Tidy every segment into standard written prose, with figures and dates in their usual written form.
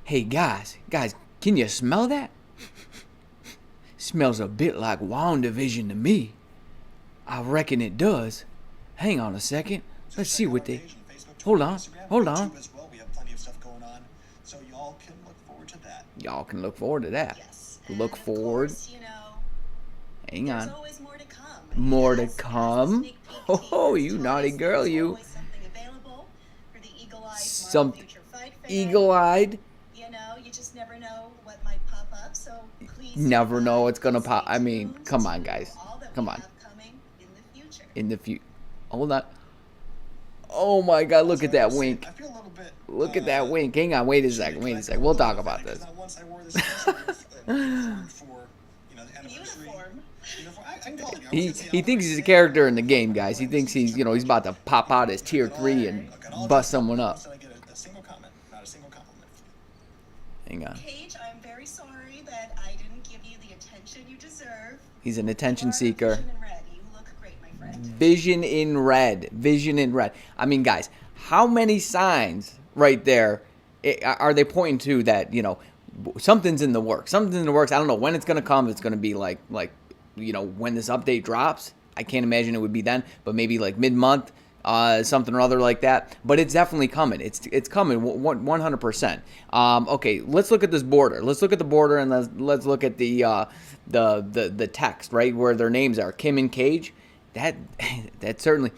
Hey guys, can you smell that? Smells a bit like WandaVision to me. I reckon it does. Hang on a second. Let's see what they... Hold on. We have plenty of stuff going on, so y'all can look forward to that. Y'all can look forward to that. Yes. Look forward. Course, you know, hang on. there's always more to come. More to come? Oh, you naughty girl, you. Some eagle-eyed. You know, you just never know what might pop up, so please Never know what's gonna pop. I mean, come on, guys. Come on. In the future. Hold on. Oh my God! Look at that wink. I feel a little bit. Look at that wink. Hang on. Wait a second. We'll talk about this. Once I wore this uniform for, you know, the anniversary. I can call it, He thinks he's a character in the game, guys. He thinks he's he's about to pop out his tier 3 and bust someone up. I get a single comment, not a single compliment. Hang on. Paige, I'm very sorry that I didn't give you the attention you deserve. He's an attention seeker. Vision in red. You look great, my friend. Vision in red. Vision in red. I mean, guys, how many signs right there are they pointing to that, something's in the works? Something's in the works. I don't know when it's going to come. It's going to be like when this update drops. I can't imagine it would be then, but maybe like mid-month, something or other like that. But it's definitely coming. It's coming 100%. Okay, let's look at this border. Let's look at the border and let's look at the text, right, where their names are. Kim and Cage. That certainly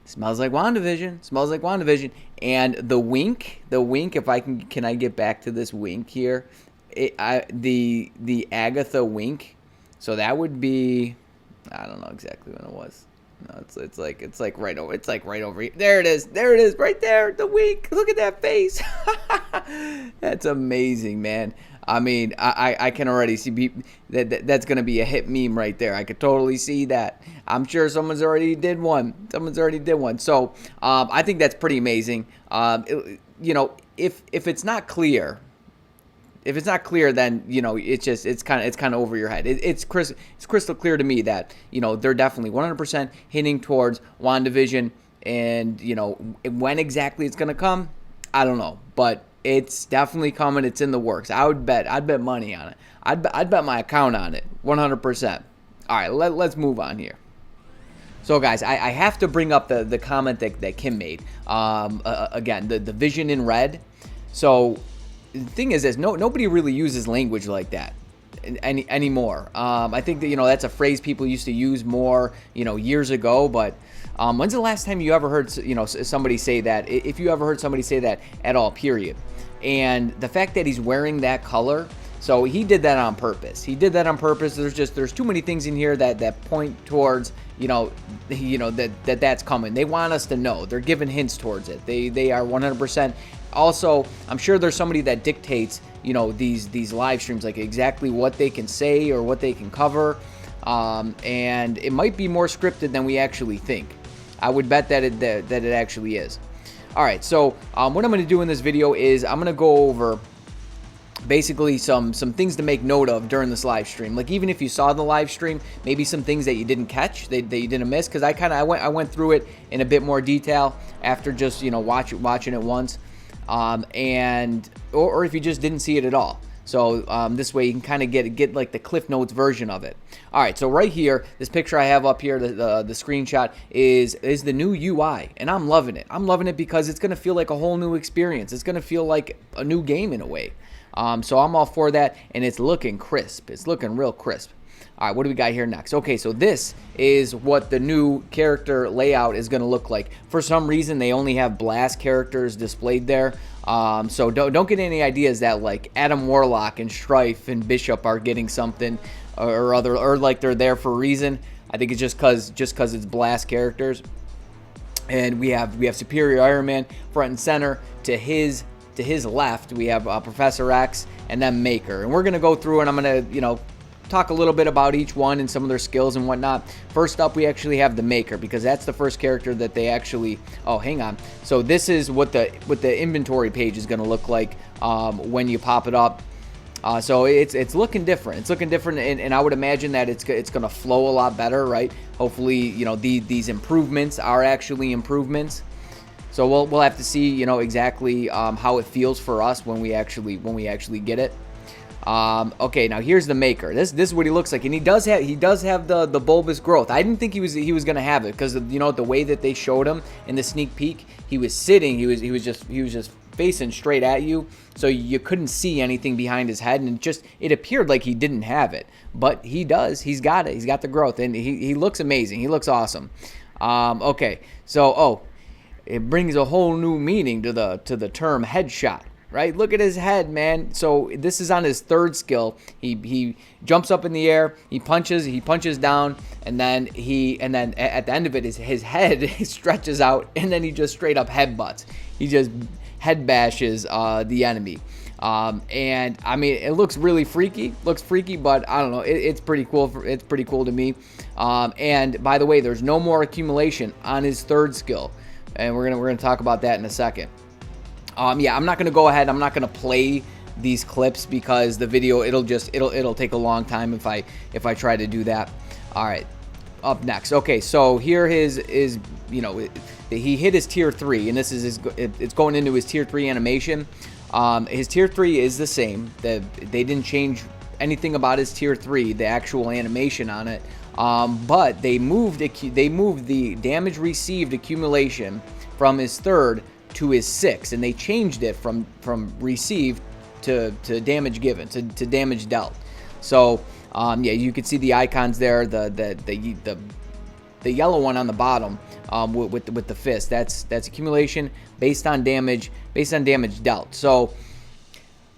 smells like WandaVision. Smells like WandaVision. And the wink, if I can I get back to this wink here? The Agatha wink. So that would be, I don't know exactly when it was. No, it's like right over here. There it is, right there. The wink. Look at that face. That's amazing, man. I mean, I can already see that's gonna be a hit meme right there. I could totally see that. I'm sure someone's already did one. So I think that's pretty amazing. If it's not clear. If it's not clear, then it's kind of over your head. It's crystal clear to me that they're definitely 100% hinting towards WandaVision, and when exactly it's gonna come, I don't know, but it's definitely coming. It's in the works. I'd bet money on it. I'd bet my account on it, 100%. All right, let's move on here. So guys, I have to bring up the comment that Kim made. Again, the vision in red. So the thing is nobody really uses language like that anymore. I think that that's a phrase people used to use more years ago. But when's the last time you ever heard somebody say that? If you ever heard somebody say that at all, period. And the fact that he's wearing that color, so he did that on purpose. There's too many things in here that point towards that's coming. They want us to know. They're giving hints towards it. They are 100%. Also, I'm sure there's somebody that dictates, these live streams, like exactly what they can say or what they can cover, and it might be more scripted than we actually think. I would bet that it actually is. All right, so what I'm going to do in this video is I'm going to go over basically some things to make note of during this live stream. Like, even if you saw the live stream, maybe some things that you didn't catch, that you didn't miss, because I went through it in a bit more detail after just watching it once. Or if you just didn't see it at all. So this way you can kind of get like the Cliff Notes version of it. All right, so right here, this picture I have up here, the screenshot is the new UI, and I'm loving it. I'm loving it because it's gonna feel like a whole new experience. It's gonna feel like a new game in a way. So I'm all for that, and it's looking crisp. It's looking real crisp. All right, what do we got here next? Okay, so this is what the new character layout is going to look like. For some reason, they only have Blast characters displayed there. So don't get any ideas that like Adam Warlock and Strife and Bishop are getting something or other, or like they're there for a reason. I think it's just cause it's Blast characters. And we have Superior Iron Man front and center. To his left, we have Professor X and then Maker. And we're gonna go through and I'm gonna talk a little bit about each one and some of their skills and whatnot. First up, we actually have the Maker, because that's the first character that they actually... Oh, hang on. So this is what the inventory page is going to look like when you pop it up. So it's looking different. It's looking different, and I would imagine that it's going to flow a lot better, right? Hopefully, these improvements are actually improvements. So we'll have to see, you know, exactly how it feels for us when we actually get it. Okay, now here's the maker. This is what he looks like, and he does have the bulbous growth. I didn't think he was gonna have it because, you know, the way that they showed him in the sneak peek, he was sitting, he was just facing straight at you, so you couldn't see anything behind his head, and it appeared like he didn't have it, but he does. He's got it. He's got the growth, and he looks amazing. He looks awesome. Okay, so it brings a whole new meaning to the term headshot. Right, look at his head, man. So this is on his third skill. He jumps up in the air, he punches down, and then at the end of it, his head stretches out, and then he just straight up headbutts. He just head bashes the enemy. And I mean, it looks really freaky. But I don't know. It's pretty cool. It's pretty cool to me. And by the way, there's no more accumulation on his third skill, and we're gonna talk about that in a second. Yeah, I'm not gonna go ahead. I'm not gonna play these clips because the video it'll take a long time if I try to do that. All right, up next. Okay, so here is you know, he hit his tier 3, and this is it's going into his tier 3 animation. His tier 3 is the same. They didn't change anything about his tier 3, the actual animation on it. But they moved the damage received accumulation from his third to his 6, and they changed it from received to damage given, to damage dealt. So yeah, you can see the icons there, the yellow one on the bottom with the fist. That's accumulation based on damage dealt. So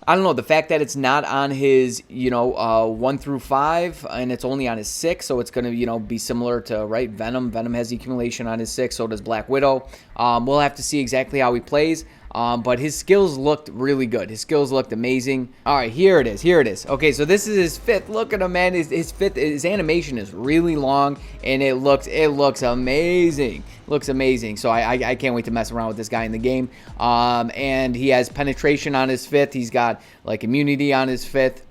I don't know, the fact that it's not on his, you know, 1 through 5, and it's only on his 6, so it's going to, you know, be similar to, right, Venom. Venom has the accumulation on his 6, so does Black Widow. We'll have to see exactly how he plays, but his skills looked really good. His skills looked amazing. All right, here it is. Okay, so this is his 5th. Look at him, man. His animation is really long, and it looks amazing. Looks amazing. So I can't wait to mess around with this guy in the game. And he has penetration on his 5th. He's got like immunity on his 5th.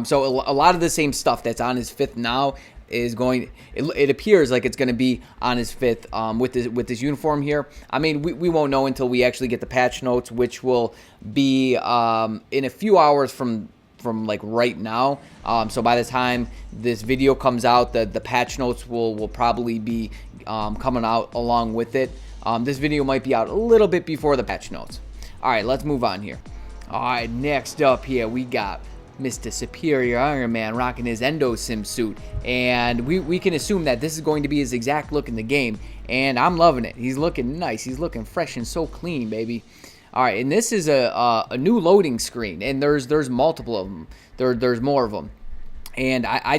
So a lot of the same stuff that's on his 5th now is going. It appears like it's going to be on his 5th with this uniform here. I mean, we won't know until we actually get the patch notes, which will be in a few hours from like right now. So by the time this video comes out, the patch notes will probably be coming out along with it. This video might be out a little bit before the patch notes. All right, let's move on here. All right, next up here we got Mr. Superior Iron Man rocking his Endosim suit, and we can assume that this is going to be his exact look in the game, and I'm loving it. He's looking nice. He's looking fresh and so clean, baby. All right, and this is a new loading screen, and there's multiple of them. There's more of them. And I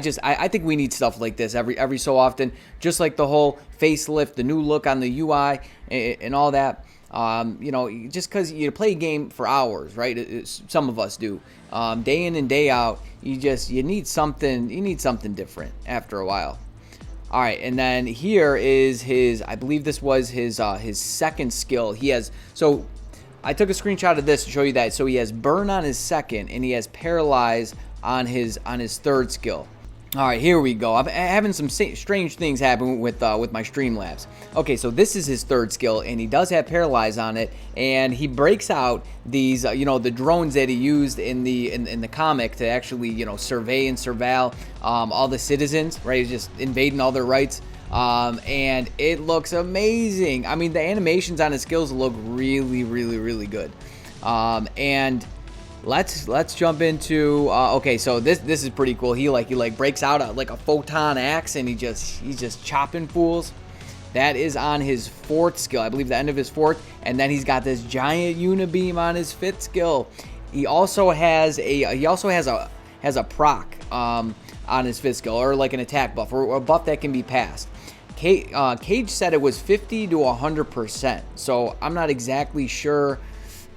think we need stuff like this every so often, just like the whole facelift, the new look on the UI, and all that. You know, just because you play a game for hours, right? Some of us do, day in and day out. You need something different after a while. All right, and then here is his. I believe this was his 2nd skill. He has so. I took a screenshot of this to show you that. So he has burn on his 2nd, and he has paralyze on his 3rd skill. All right, here we go. I'm having some strange things happen with my Streamlabs. Okay, so this is his 3rd skill, and he does have paralyze on it, and he breaks out these, you know, the drones that he used in the comic to actually, you know, survey and surveil all the citizens, right? He's just invading all their rights. And it looks amazing. I mean, the animations on his skills look really good. And let's jump into okay, so this is pretty cool. He breaks out a photon axe, and he's just chopping fools. That is on his 4th skill, I believe, the end of his 4th, and then he's got this giant unibeam on his 5th skill. He also has a proc on his 5th skill, or like an attack buff, or a buff that can be passed. Cage said it was 50 to 100%, so I'm not exactly sure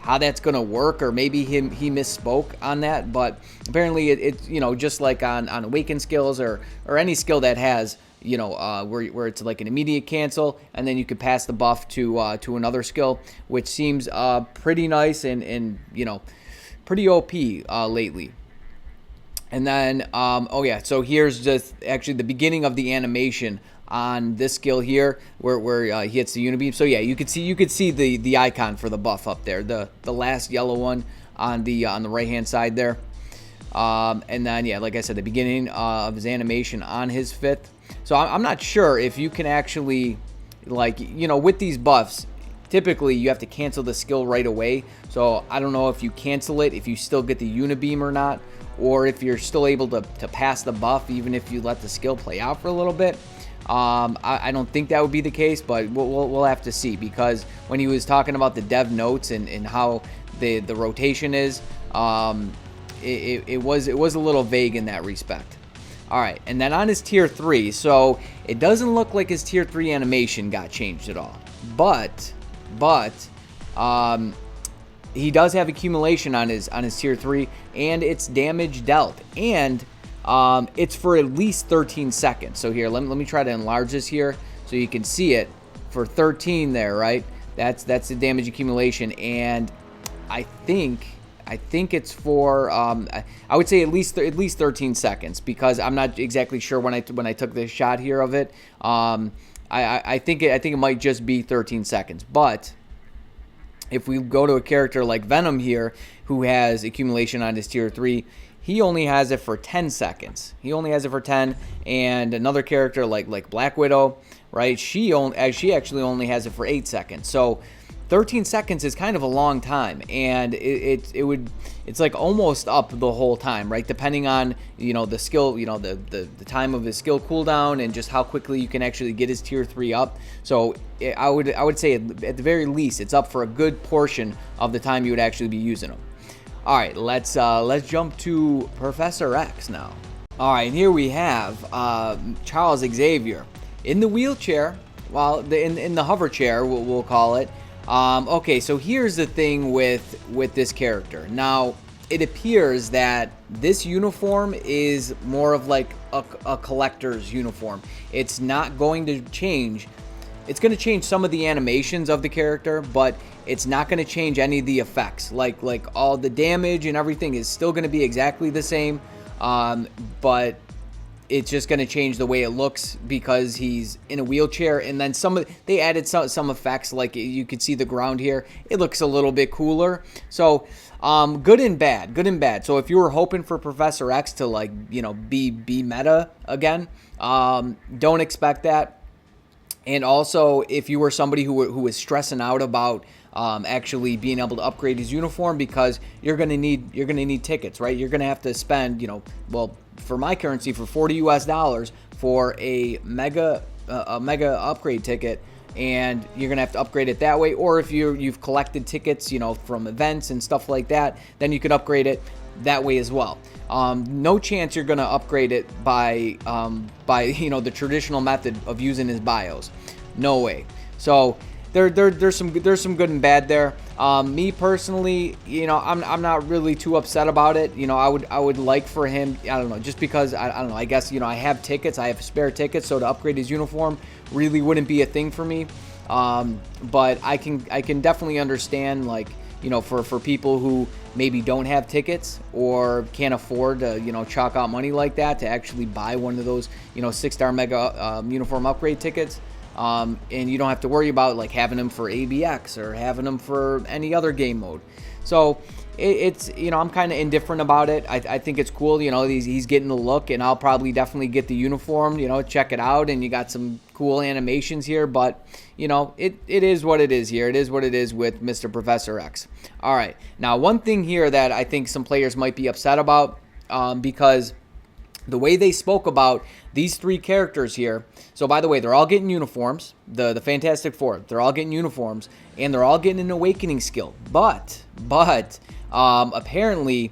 how that's going to work, or maybe he misspoke on that, but apparently it's, you know, just like on awakened skills or any skill that has, you know, where it's like an immediate cancel, and then you could pass the buff to another skill, which seems pretty nice and you know, pretty OP lately. And then, oh yeah, so here's just actually the beginning of the animation on this skill here, where he hits the unibeam. So yeah, you could see the icon for the buff up there, the last yellow one on the right hand side there. And then yeah, like I said, the beginning of his animation on his 5th. So I'm not sure if you can actually, like, you know, with these buffs, typically you have to cancel the skill right away. So I don't know if you cancel it, if you still get the unibeam or not, or if you're still able to pass the buff even if you let the skill play out for a little bit. I don't think that would be the case, but we'll have to see, because when he was talking about the dev notes and how the rotation is, it was a little vague in that respect. All right, and then on his tier 3, so it doesn't look like his tier 3 animation got changed at all, but he does have accumulation on his tier 3, and it's damage dealt, and it's for at least 13 seconds. So here, let me try to enlarge this here so you can see it for 13 there, right? That's the damage accumulation, and I think it's for I would say at least 13 seconds, because I'm not exactly sure when I took this shot here of it. I think it might just be 13 seconds, but if we go to a character like Venom here, who has accumulation on his tier 3, he only has it for 10 seconds. He only has it for 10, and another character like Black Widow, right? She actually only has it for 8 seconds. So 13 seconds is kind of a long time, and it's like almost up the whole time, right? Depending on, you know, the skill, you know, the time of his skill cooldown and just how quickly you can actually get his tier 3 up. So I would say at the very least it's up for a good portion of the time you would actually be using them. All right, let's jump to Professor X now. All right, and here we have Charles Xavier in the wheelchair, well, in the hover chair, we'll call it. Okay, so here's the thing with this character. Now, it appears that this uniform is more of like a collector's uniform. It's not going to change. It's going to change some of the animations of the character, but it's not going to change any of the effects. Like all the damage and everything is still going to be exactly the same, but it's just going to change the way it looks because he's in a wheelchair. And then they added some effects, like you could see the ground here. It looks a little bit cooler. So good and bad. So if you were hoping for Professor X to, like, you know, be meta again, don't expect that. And also, if you were somebody who was stressing out about actually being able to upgrade his uniform, because you're gonna need tickets, right? You're gonna have to spend, you know, well, for my currency, for $40 US for a mega upgrade ticket, and you're gonna have to upgrade it that way. Or if you've collected tickets, you know, from events and stuff like that, then you could upgrade it that way as well. No chance you're gonna upgrade it by you know, the traditional method of using his bios. No way. So there's some good and bad there. Me personally, you know, I'm not really too upset about it. You know, I would like for him, I don't know, just because I don't know, I guess, you know, I have tickets, I have spare tickets, so to upgrade his uniform really wouldn't be a thing for me. But I can definitely understand, like, you know, for people who maybe don't have tickets or can't afford to, you know, chalk out money like that to actually buy one of those, you know, 6-star mega uniform upgrade tickets. And you don't have to worry about, like, having them for ABX or having them for any other game mode. So it's, you know, I'm kind of indifferent about it. I think it's cool, you know, he's getting the look, and I'll probably definitely get the uniform, you know, check it out, and you got some cool animations here, but, you know, it is what it is here. It is what it is with Mr. Professor X. All right, now one thing here that I think some players might be upset about, because the way they spoke about these 3 characters here. So, by the way, they're all getting uniforms. The Fantastic Four, they're all getting uniforms, and they're all getting an awakening skill. But apparently,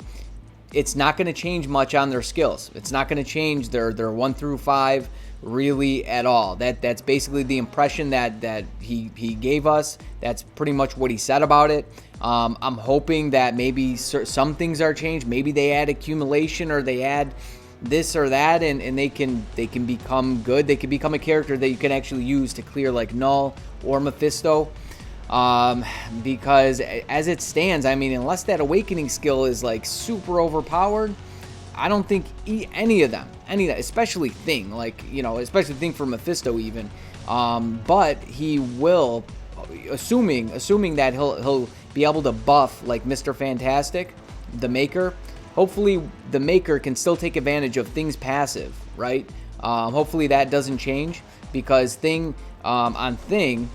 it's not going to change much on their skills. It's not going to change their 1 through 5 really at all. That's basically the impression that he gave us. That's pretty much what he said about it. I'm hoping that maybe some things are changed. Maybe they add accumulation, or they add this or that, and they can become good. They can become a character that you can actually use to clear, like, Null or Mephisto. Because as it stands, I mean, unless that awakening skill is, like, super overpowered, I don't think any of them, especially Thing, like, you know, especially Thing for Mephisto even. But he will, assuming that he'll be able to buff like Mr. Fantastic, the Maker. Hopefully the Maker can still take advantage of Thing's passive, right? Hopefully that doesn't change, because Thing, on Thing,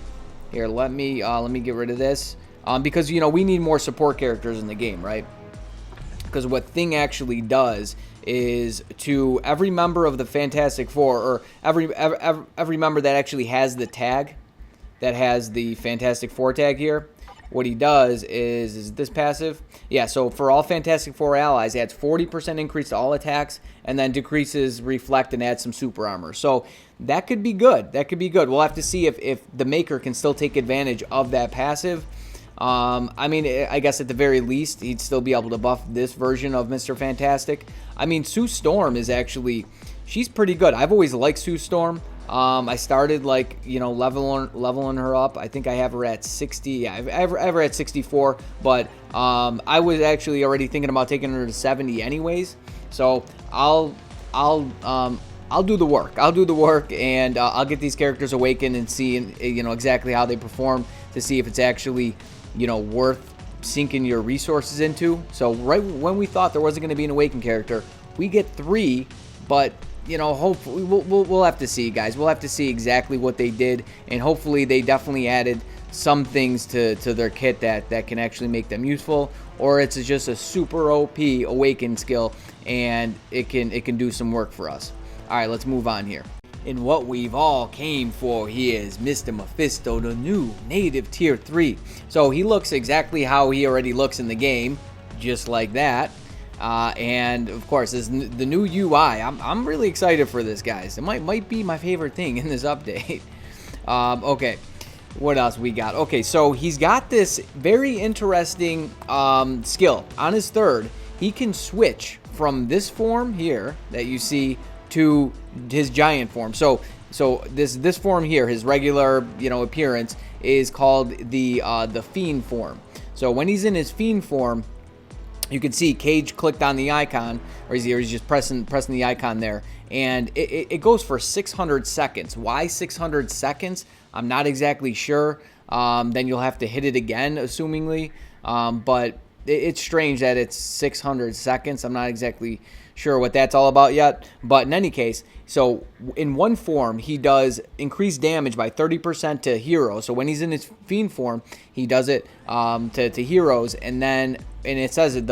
here, let me get rid of this, because, you know, we need more support characters in the game, right? Because what Thing actually does is, to every member of the Fantastic Four, or every member that actually has the tag, that has the Fantastic Four tag here, what he does is this passive? Yeah, so for all Fantastic Four allies, it adds 40% increase to all attacks, and then decreases reflect and adds some super armor. So that could be good. That could be good. We'll have to see if the Maker can still take advantage of that passive. I mean, I guess at the very least, he'd still be able to buff this version of Mr. Fantastic. I mean, Sue Storm is actually, she's pretty good. I've always liked Sue Storm. I started, like, you know, leveling her up. I think I have her at 60. Yeah, I've ever at 64. But I was actually already thinking about taking her to 70 anyways. So I'll do the work. I'll do the work, and I'll get these characters awakened and see, you know, exactly how they perform, to see if it's actually, you know, worth sinking your resources into. So right when we thought there wasn't going to be an awakened character, we get 3, but, you know, hopefully we'll have to see, guys. We'll have to see exactly what they did, and hopefully they definitely added some things to their kit that can actually make them useful, or it's just a super OP awakened skill, and it can do some work for us. All right, let's move on here. And what we've all came for here is Mr. Mephisto, the new native tier 3. So he looks exactly how he already looks in the game, just like that. And of course, this the new UI. I'm really excited for this, guys. It might be my favorite thing in this update. Okay, what else we got? Okay, so he's got this very interesting skill. On his third, he can switch from this form here that you see to his giant form. So this form here, his regular, you know, appearance, is called the Fiend form. So when he's in his Fiend form, you can see Cage clicked on the icon, or he's just pressing the icon there, and it goes for 600 seconds. Why 600 seconds? I'm not exactly sure. Then you'll have to hit it again, assumingly. But it's strange that it's 600 seconds. I'm not exactly sure what that's all about yet. But in any case, so in one form, he does increased damage by 30% to heroes. So when he's in his Fiend form, he does it to heroes, and it says that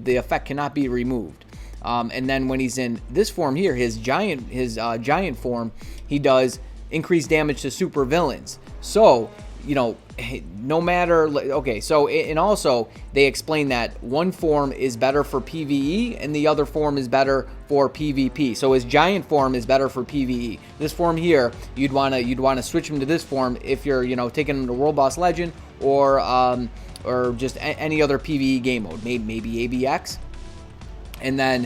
the effect cannot be removed. And then when he's in this form here, his giant form, he does increased damage to super villains. So, you know, no matter, okay, so, and also they explain that one form is better for PvE and the other form is better for PvP. So his giant form is better for PvE. This form here, you'd want to switch him to this form if you're, you know, taking him to World Boss Legend, or just any other PvE game mode, maybe ABX. And then,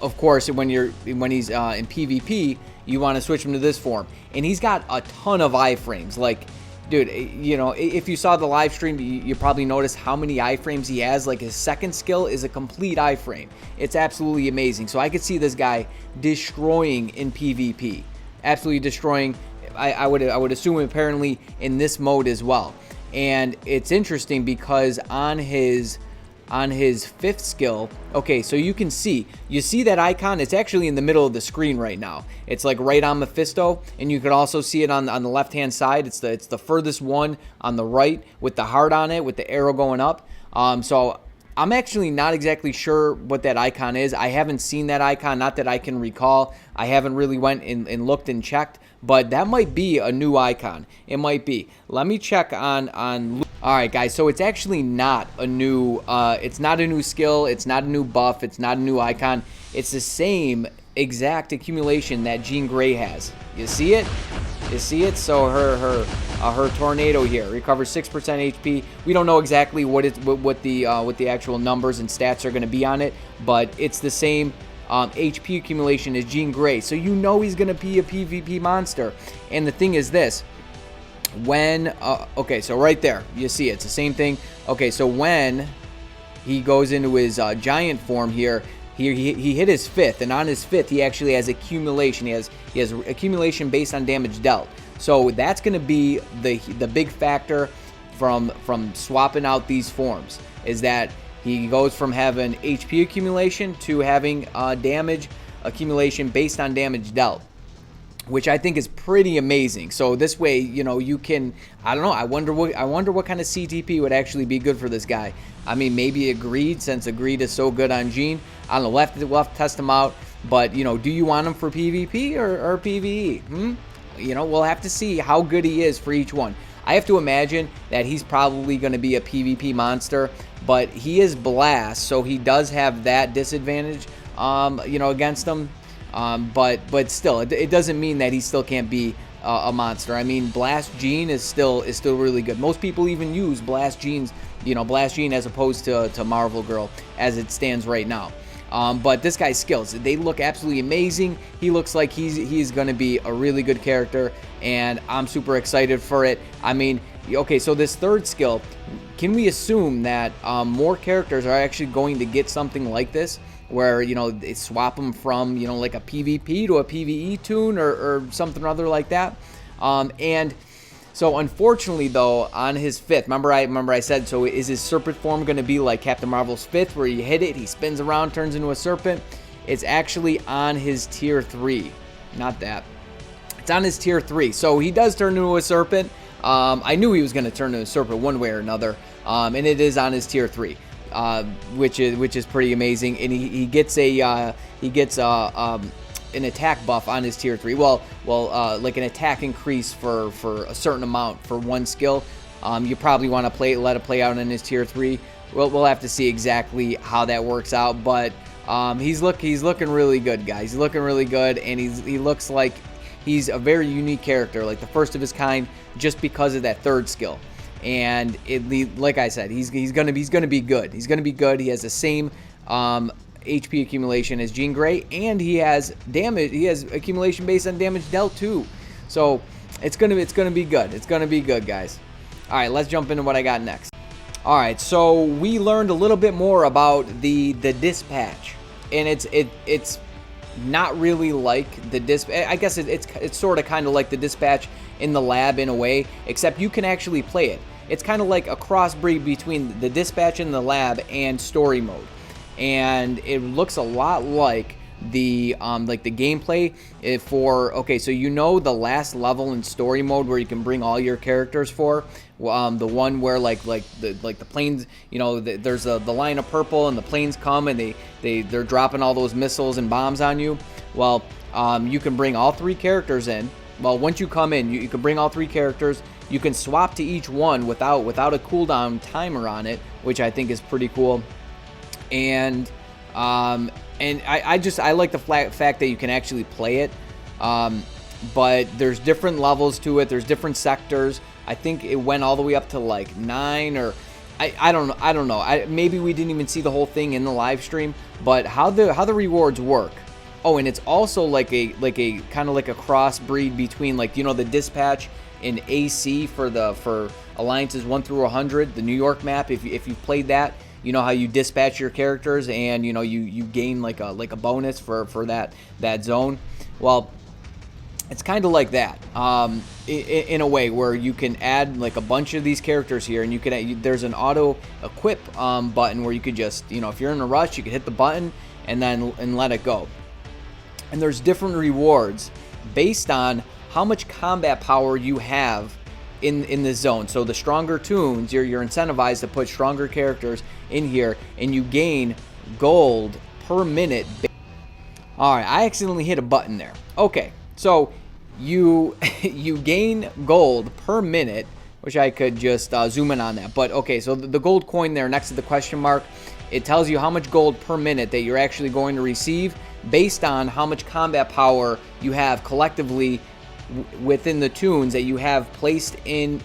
of course, when he's in PvP, you want to switch him to this form. And he's got a ton of iframes. Like, dude, you know, if you saw the live stream, you probably noticed how many iframes he has. Like, his second skill is a complete iframe. It's absolutely amazing. So I could see this guy destroying in PvP. Absolutely destroying. I would assume apparently in this mode as well. And it's interesting because on his fifth skill, okay, so you see that icon. It's actually in the middle of the screen right now. It's like right on Mephisto, and you can also see it on the left hand side. It's the furthest one on the right with the heart on it, with the arrow going up. So I'm actually not exactly sure what that icon is. I haven't seen that icon, not that I can recall. I haven't really went and looked and checked, but that might be a new icon. It might be. Let me check on. All right, guys. So it's actually not a new. It's not a new skill. It's not a new buff. It's not a new icon. It's the same exact accumulation that Jean Grey has. You see it? You see it? So her tornado here recovers 6% HP. We don't know exactly what the actual numbers and stats are going to be on it, but it's the same HP accumulation as Jean Grey. So you know he's going to be a PvP monster. And the thing is this. Okay, so right there, you see it's the same thing. Okay, so when he goes into his giant form here, he hit his 5th, and on his 5th he actually has accumulation. He has accumulation based on damage dealt. So that's going to be the big factor from swapping out these forms, is that he goes from having HP accumulation to having damage accumulation based on damage dealt, which I think is pretty amazing. So this way, you know, you can, I don't know, I wonder what kind of CTP would actually be good for this guy. I mean, maybe Agreed, since Agreed is so good on Gene. I don't know, we'll have to test him out. But, you know, do you want him for PvP or PvE? You know, we'll have to see how good he is for each one. I have to imagine that he's probably going to be a PvP monster, but he is Blast, so he does have that disadvantage, you know, against him. But still, it doesn't mean that he still can't be a monster. I mean, Blast Gene is still really good. Most people even use Blast Gene as opposed to Marvel Girl as it stands right now. But this guy's skills, they look absolutely amazing. He looks like he's going to be a really good character, and I'm super excited for it. I mean, okay, so this 3rd skill, can we assume that more characters are actually going to get something like this, where, you know, they swap them from, you know, like a PvP to a PvE tune or something or other like that? And so unfortunately though, on his 5th, remember I said, so is his serpent form going to be like Captain Marvel's 5th, where you hit it, he spins around, turns into a serpent? It's actually on his tier 3. Not that. It's on his tier 3. So he does turn into a serpent. I knew he was going to turn into a serpent one way or another. And it is on his tier 3. Which is pretty amazing, and he gets an attack buff on his tier 3. Well, like an attack increase for a certain amount for one skill. You probably want to let it play out in his tier 3. We'll have to see exactly how that works out, but he's looking really good, guys. He's looking really good, and he looks like he's a very unique character, like the first of his kind, just because of that 3rd skill. And like I said, he's gonna be good. He's gonna be good. He has the same HP accumulation as Jean Grey, and he has damage. He has accumulation based on damage dealt too. So it's gonna be good. It's gonna be good, guys. All right, let's jump into what I got next. All right, so we learned a little bit more about the dispatch, and it's not really like the dispatch. I guess it's sort of kind of like the dispatch in the lab in a way, except you can actually play it. It's kind of like a crossbreed between the dispatch in the lab and story mode, and it looks a lot like the gameplay for, okay, so you know the last level in story mode where you can bring all your characters for, the one where like the planes, you know, there's the line of purple and the planes come and they're dropping all those missiles and bombs on you. Well, you can bring all 3 characters in. Well, once you come in, you can bring all 3 characters. You can swap to each one without a cooldown timer on it, which I think is pretty cool. And I like the fact that you can actually play it. But there's different levels to it. There's different sectors. I think it went all the way up to like 9, or I don't know. Maybe we didn't even see the whole thing in the live stream. But how the rewards work. Oh, and it's also like a kind of like a crossbreed between, like, you know, the dispatch in AC for Alliances 1 through 100, the New York map. If you've played that, you know how you dispatch your characters and, you know, you gain like a bonus for that zone. Well, it's kind of like that, in a way, where you can add like a bunch of these characters here, and you can there's an auto equip button where you could just, you know, if you're in a rush, you can hit the button and let it go. And there's different rewards based on how much combat power you have in the zone. So the stronger tunes, you're incentivized to put stronger characters in here, and you gain gold per minute. All right, I accidentally hit a button there. Okay, so you gain gold per minute, which I could just zoom in on that. But okay, so the gold coin there next to the question mark, it tells you how much gold per minute that you're actually going to receive based on how much combat power you have collectively within the tunes that you have placed in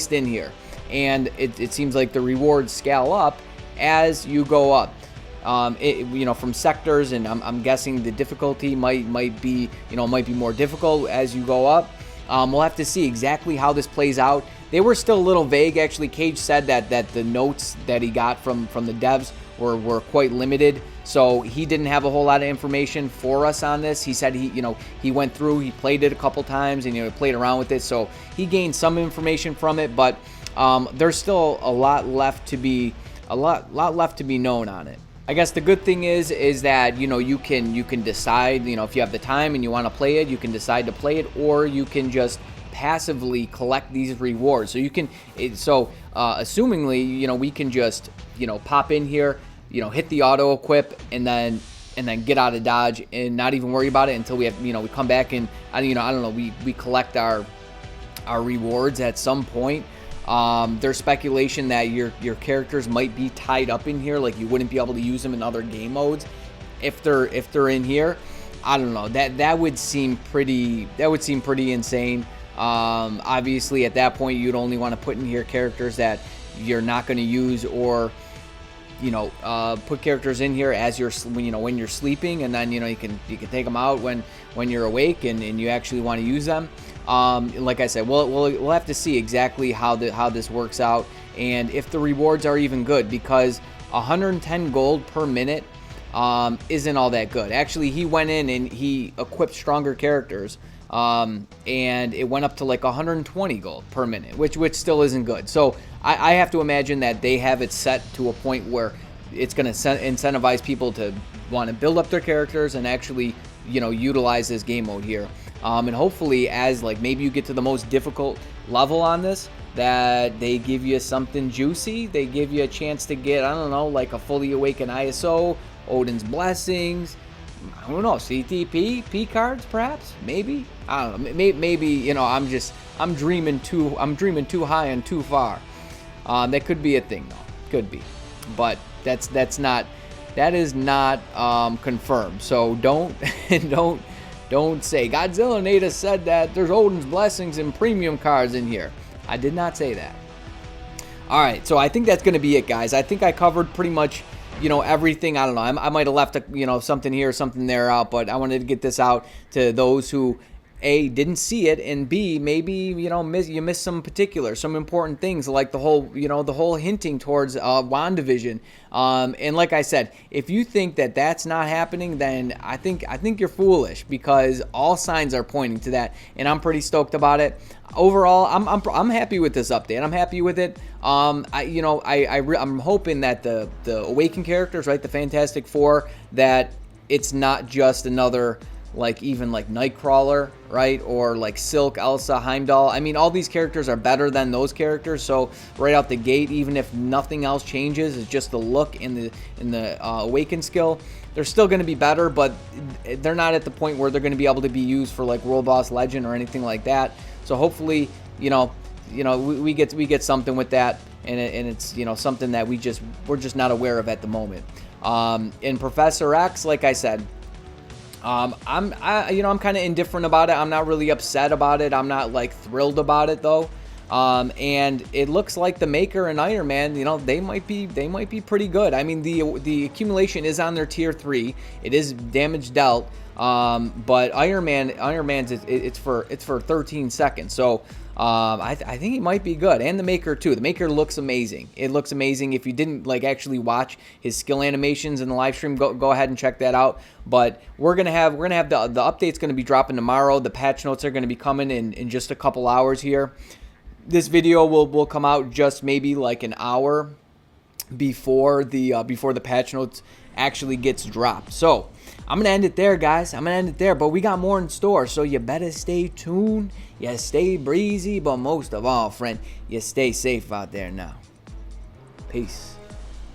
here. And it seems like the rewards scale up as you go up. You know, from sectors, and I'm guessing the difficulty might be more difficult as you go up. We'll have to see exactly how this plays out. They were still a little vague, actually. Cage said that the notes that he got from the devs were quite limited. So he didn't have a whole lot of information for us on this. He said he went through, he played it a couple times, and played around with it. So he gained some information from it, but there's still a lot left to be left to be known on it. I guess the good thing is that you can decide, if you have the time and you want to play it, you can decide to play it, or you can just passively collect these rewards. So you can, assumingly, we can just pop in here, hit the auto equip, and then get out of dodge and not even worry about it until we have, we come back and I don't know, we collect our rewards at some point. There's speculation that your characters might be tied up in here, like you wouldn't be able to use them in other game modes if they're in here. I don't know, that would seem pretty insane. Obviously at that point you'd only want to put in here characters that you're not going to use, or put characters in here as when you're sleeping, and then you can take them out when you're awake and you actually want to use them. Like I said, we'll have to see exactly how this works out, and if the rewards are even good, because 110 gold per minute isn't all that good. Actually, he went in and he equipped stronger characters, and it went up to like 120 gold per minute, which still isn't good. So I have to imagine that they have it set to a point where it's going to incentivize people to want to build up their characters and actually utilize this game mode here. And hopefully, as like maybe you get to the most difficult level on this, that they give you something juicy. They give you a chance to get, I don't know, like a fully awakened ISO, Odin's blessings, I don't know, CTP, P cards, perhaps, maybe. I don't know. Maybe I'm dreaming too high and too far. That could be a thing, though. Could be, but that is not confirmed. So don't say Godzillanator said that there's Odin's blessings and premium cards in here. I did not say that. All right, so I think that's going to be it, guys. I think I covered pretty much everything. I don't know, I might have left something here, something there out, but I wanted to get this out to those who A, didn't see it, and B, maybe you missed some important things, like the whole hinting towards WandaVision. And like I said, if you think that that's not happening, then I think you're foolish, because all signs are pointing to that, and I'm pretty stoked about it. Overall, I'm happy with this update. I'm happy with it. I'm hoping that the awakened characters, right, the Fantastic Four, that it's not just another even Nightcrawler, right, or like Silk, Elsa, Heimdall. I mean, all these characters are better than those characters. So right out the gate, even if nothing else changes, it's just the look in the awakened skill, they're still going to be better, but they're not at the point where they're going to be able to be used for like World Boss Legend or anything like that. So hopefully, we get something with that, and it's something that we're just not aware of at the moment. In Professor X, like I said, I'm kind of indifferent about it. I'm not really upset about it. I'm not like thrilled about it though. And it looks like the Maker and Iron Man, they might be pretty good. I mean, the accumulation is on their tier 3. It is damage dealt. But Iron Man's it's for 13 seconds. So I think he might be good, and the Maker too. The Maker looks amazing. It looks amazing. If you didn't actually watch his skill animations in the live stream, go ahead and check that out. But we're gonna have the update's gonna be dropping tomorrow. The patch notes are gonna be coming in just a couple hours here. This video will come out just maybe like an hour before the patch notes actually gets dropped. So I'm going to end it there, guys. I'm going to end it there, but we got more in store, so you better stay tuned. You stay breezy, but most of all, friend, you stay safe out there now. Peace.